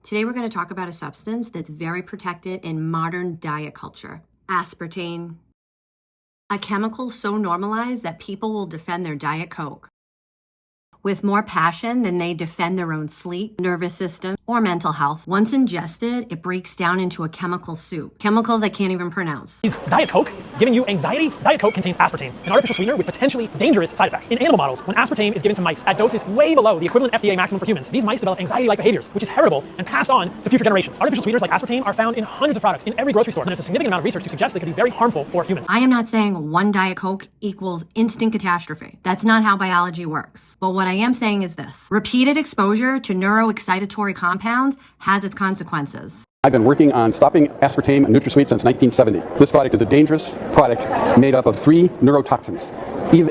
Today we're going to talk about a substance that's very protected in modern diet culture, aspartame, a chemical so normalized that people will defend their Diet Coke with more passion than they defend their own sleep, nervous system, or mental health. Once ingested, it breaks down into a chemical soup. Chemicals I can't even pronounce. Is Diet Coke giving you anxiety? Diet Coke contains aspartame, an artificial sweetener with potentially dangerous side effects. In animal models, when aspartame is given to mice at doses way below the equivalent FDA maximum for humans, these mice develop anxiety-like behaviors, which is heritable and passed on to future generations. Artificial sweeteners like aspartame are found in hundreds of products in every grocery store, and there's a significant amount of research to suggest they could be very harmful for humans. I am not saying one Diet Coke equals instant catastrophe. That's not how biology works. But what I am saying is this. Repeated exposure to neuroexcitatory compounds has its consequences. I've been working on stopping aspartame and NutraSweet since 1970. This product is a dangerous product made up of 3 neurotoxins,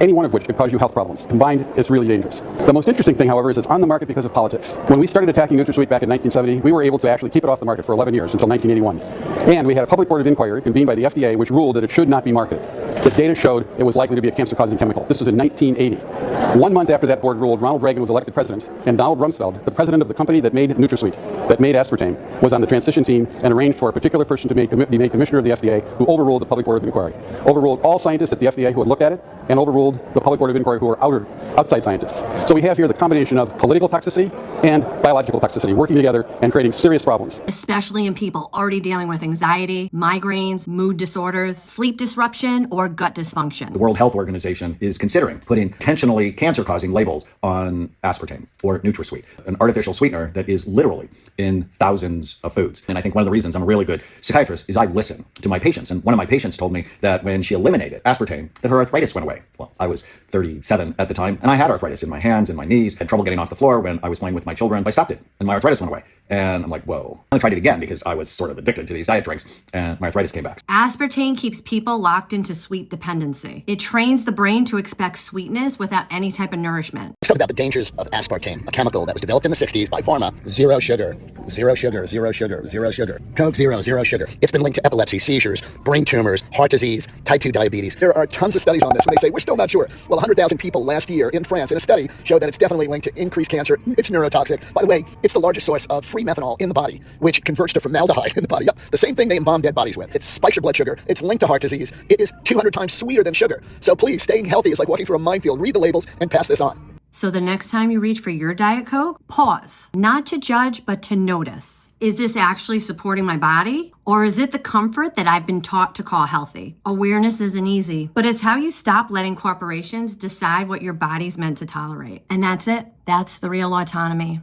any one of which could cause you health problems. Combined, it's really dangerous. The most interesting thing, however, is it's on the market because of politics. When we started attacking NutraSweet back in 1970, we were able to actually keep it off the market for 11 years until 1981. And we had a public board of inquiry convened by the FDA which ruled that it should not be marketed. The data showed it was likely to be a cancer-causing chemical. This was in 1980. 1 month after that board ruled, Ronald Reagan was elected president, and Donald Rumsfeld, the president of the company that made NutraSweet, that made aspartame, was on the transition team and arranged for a particular person to be made commissioner of the FDA, who overruled the public board of inquiry, overruled all scientists at the FDA who had looked at it, and overruled the public board of inquiry who were outside scientists. So we have here the combination of political toxicity and biological toxicity working together and creating serious problems. Especially in people already dealing with anxiety, migraines, mood disorders, sleep disruption, or gut dysfunction. The World Health Organization is considering putting intentionally cancer-causing labels on aspartame or NutraSweet, an artificial sweetener that is literally in thousands of foods. And I think one of the reasons I'm a really good psychiatrist is I listen to my patients. And one of my patients told me that when she eliminated aspartame, that her arthritis went away. Well, I was 37 at the time, and I had arthritis in my hands and my knees, had trouble getting off the floor when I was playing with my children. I stopped it, and my arthritis went away. And I'm like, whoa. I tried it again because I was sort of addicted to these diet drinks, and my arthritis came back. Aspartame keeps people locked into sweet dependency. It trains the brain to expect sweetness without any type of nourishment. Let's talk about the dangers of aspartame, a chemical that was developed in the 60s by pharma. Zero sugar, zero sugar, zero sugar, zero sugar. Coke zero, zero sugar. It's been linked to epilepsy, seizures, brain tumors, heart disease, type 2 diabetes. There are tons of studies on this, and they say, we're still not sure. Well, 100,000 people last year in France in a study showed that it's definitely linked to increased cancer. It's neurotoxic. By the way, it's the largest source of free methanol in the body, which converts to formaldehyde in the body. Yep. The same thing they embalm dead bodies with. It spikes your blood sugar. It's linked to heart disease. It is 200 times sweeter than sugar. So please, staying healthy is like walking through a minefield. Read the labels and pass this on. So the next time you reach for your Diet Coke, pause. Not to judge, but to notice. Is this actually supporting my body? Or is it the comfort that I've been taught to call healthy? Awareness isn't easy, but it's how you stop letting corporations decide what your body's meant to tolerate. And that's it. That's the real autonomy.